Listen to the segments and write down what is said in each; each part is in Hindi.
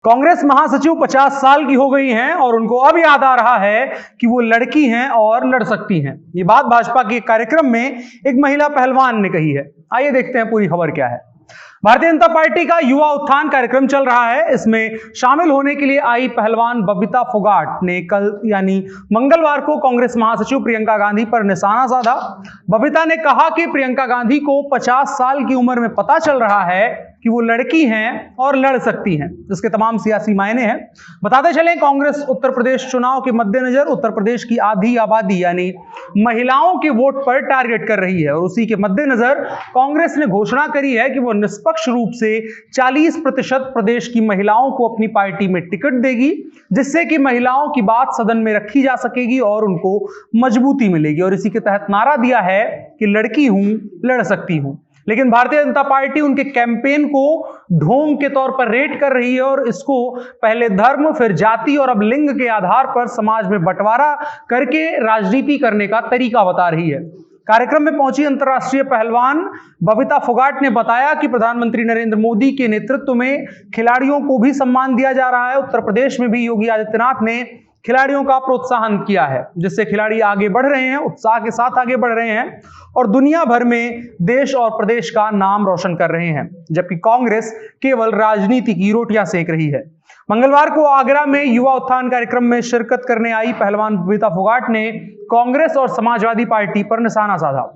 कांग्रेस महासचिव 50 साल की हो गई हैं और उनको अब याद आ रहा है कि वो लड़की हैं और लड़ सकती हैं। ये बात भाजपा के कार्यक्रम में एक महिला पहलवान ने कही है। आइए देखते हैं पूरी खबर क्या है। भारतीय जनता पार्टी का युवा उत्थान कार्यक्रम चल रहा है। इसमें शामिल होने के लिए आई पहलवान बबीता फोगाट ने कल यानी मंगलवार को कांग्रेस महासचिव प्रियंका गांधी पर निशाना साधा। बबीता ने कहा कि प्रियंका गांधी को 50 साल की उम्र में पता चल रहा है कि वो लड़की हैं और लड़ सकती हैं। इसके तमाम सियासी मायने हैं। बताते चलें, कांग्रेस उत्तर प्रदेश चुनाव के मद्देनजर उत्तर प्रदेश की आधी आबादी यानी महिलाओं के वोट पर टारगेट कर रही है और उसी के मद्देनजर कांग्रेस ने घोषणा करी है कि वो निष्पक्ष रूप से 40% प्रदेश की महिलाओं को अपनी पार्टी में टिकट देगी, जिससे कि महिलाओं की बात सदन में रखी जा सकेगी और उनको मजबूती मिलेगी। और इसी के तहत नारा दिया है कि लड़की हूं, लड़ सकती हूं। लेकिन भारतीय जनता पार्टी उनके कैंपेन को ढोंग के तौर पर रेट कर रही है और इसको पहले धर्म, फिर जाति और अब लिंग के आधार पर समाज में बंटवारा करके राजनीति करने का तरीका बता रही है। कार्यक्रम में पहुंची अंतर्राष्ट्रीय पहलवान बबीता फोगाट ने बताया कि प्रधानमंत्री नरेंद्र मोदी के नेतृत्व में खिलाड़ियों को भी सम्मान दिया जा रहा है। उत्तर प्रदेश में भी योगी आदित्यनाथ ने खिलाड़ियों का प्रोत्साहन किया है, जिससे खिलाड़ी आगे बढ़ रहे हैं, उत्साह के साथ आगे बढ़ रहे हैं और दुनिया भर में देश और प्रदेश का नाम रोशन कर रहे हैं, जबकि कांग्रेस केवल राजनीति की रोटियां सेक रही है। मंगलवार को आगरा में युवा उत्थान कार्यक्रम में शिरकत करने आई पहलवान बबीता फोगाट ने कांग्रेस और समाजवादी पार्टी पर निशाना साधा।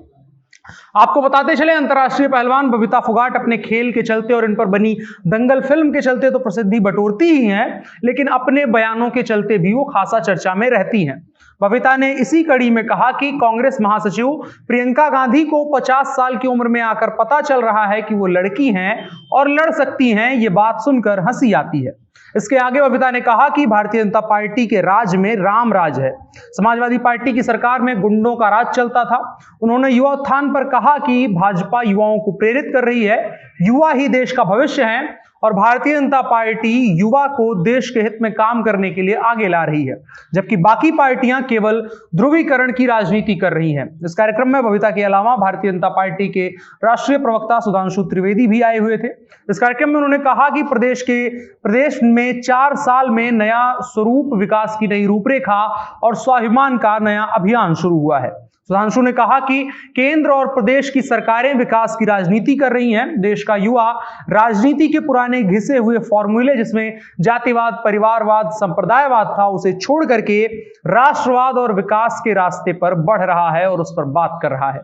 आपको बताते चले, अंतर्राष्ट्रीय पहलवान बबीता फोगाट अपने खेल के चलते और इन पर बनी दंगल फिल्म के चलते तो प्रसिद्धि बटोरती ही हैं, लेकिन अपने बयानों के चलते भी वो खासा चर्चा में रहती हैं। बबीता ने इसी कड़ी में कहा कि कांग्रेस महासचिव प्रियंका गांधी को 50 साल की उम्र में आकर पता चल रहा है कि वो लड़की हैं और लड़ सकती हैं। ये बात सुनकर हंसी आती है। इसके आगे बबीता ने कहा कि भारतीय जनता पार्टी के राज में राम राज है। समाजवादी पार्टी की सरकार में गुंडों का राज चलता था। उन्होंने युवा उत्थान पर कहा कि भाजपा युवाओं को प्रेरित कर रही है। युवा ही देश का भविष्य है और भारतीय जनता पार्टी युवा को देश के हित में काम करने के लिए आगे ला रही है, जबकि बाकी पार्टियां केवल ध्रुवीकरण की राजनीति कर रही हैं। इस कार्यक्रम में बबीता के अलावा भारतीय जनता पार्टी के राष्ट्रीय प्रवक्ता सुधांशु त्रिवेदी भी आए हुए थे। इस कार्यक्रम में उन्होंने कहा कि प्रदेश में 4 साल में नया स्वरूप, विकास की नई रूपरेखा और स्वाभिमान का नया अभियान शुरू हुआ है। सुधांशु ने कहा कि केंद्र और प्रदेश की सरकारें विकास की राजनीति कर रही हैं। देश का युवा राजनीति के पुराने घिसे हुए फॉर्मूले, जिसमें जातिवाद, परिवारवाद, संप्रदायवाद था, उसे छोड़ करके राष्ट्रवाद और विकास के रास्ते पर बढ़ रहा है और उस पर बात कर रहा है।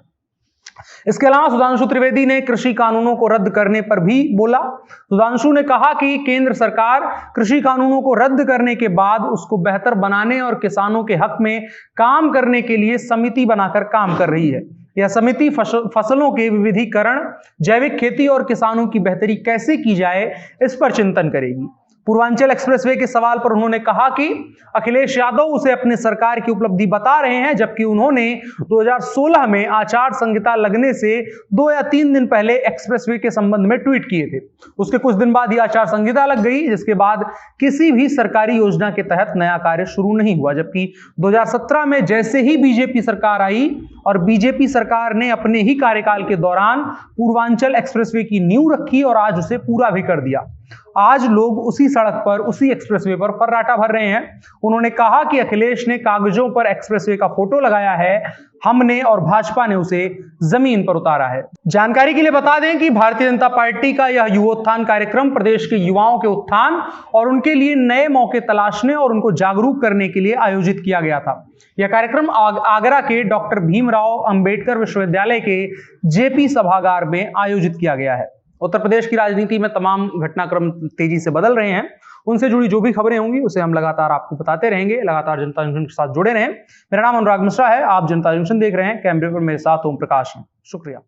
इसके अलावा सुधांशु त्रिवेदी ने कृषि कानूनों को रद्द करने पर भी बोला। सुधांशु ने कहा कि केंद्र सरकार कृषि कानूनों को रद्द करने के बाद उसको बेहतर बनाने और किसानों के हक में काम करने के लिए समिति बनाकर काम कर रही है। यह समिति फसलों के विविधीकरण, जैविक खेती और किसानों की बेहतरी कैसे की जाए, इस पर चिंतन करेगी। पूर्वांचल एक्सप्रेसवे के सवाल पर उन्होंने कहा कि अखिलेश यादव उसे अपने सरकार की उपलब्धि बता रहे हैं, जबकि उन्होंने 2016 में आचार संहिता लगने से 2 या 3 दिन पहले एक्सप्रेसवे के संबंध में ट्वीट किए थे। उसके कुछ दिन बाद यह आचार संहिता लग गई, जिसके बाद किसी भी सरकारी योजना के तहत नया कार्य शुरू नहीं हुआ। जबकि 2017 में जैसे ही बीजेपी सरकार आई और बीजेपी सरकार ने अपने ही कार्यकाल के दौरान पूर्वांचल एक्सप्रेसवे की नींव रखी और आज उसे पूरा भी कर दिया। आज लोग उसी सड़क पर, उसी एक्सप्रेसवे पर फर्राटा भर रहे हैं। उन्होंने कहा कि अखिलेश ने कागजों पर एक्सप्रेसवे का फोटो लगाया है, हमने और भाजपा ने उसे जमीन पर उतारा है। जानकारी के लिए बता दें कि भारतीय जनता पार्टी का यह युवोत्थान कार्यक्रम प्रदेश के युवाओं के उत्थान और उनके लिए नए मौके तलाशने और उनको जागरूक करने के लिए आयोजित किया गया था। यह कार्यक्रम आगरा के डॉक्टर भीमराव अंबेडकर विश्वविद्यालय के जेपी सभागार में आयोजित किया गया है। उत्तर प्रदेश की राजनीति में तमाम घटनाक्रम तेजी से बदल रहे हैं। उनसे जुड़ी जो भी खबरें होंगी उसे हम लगातार आपको बताते रहेंगे। लगातार जनता जंक्शन के साथ जुड़े रहें। मेरा नाम अनुराग मिश्रा है, आप जनता जंक्शन देख रहे हैं। कैमरे पर मेरे साथ ओम प्रकाश हैं। शुक्रिया।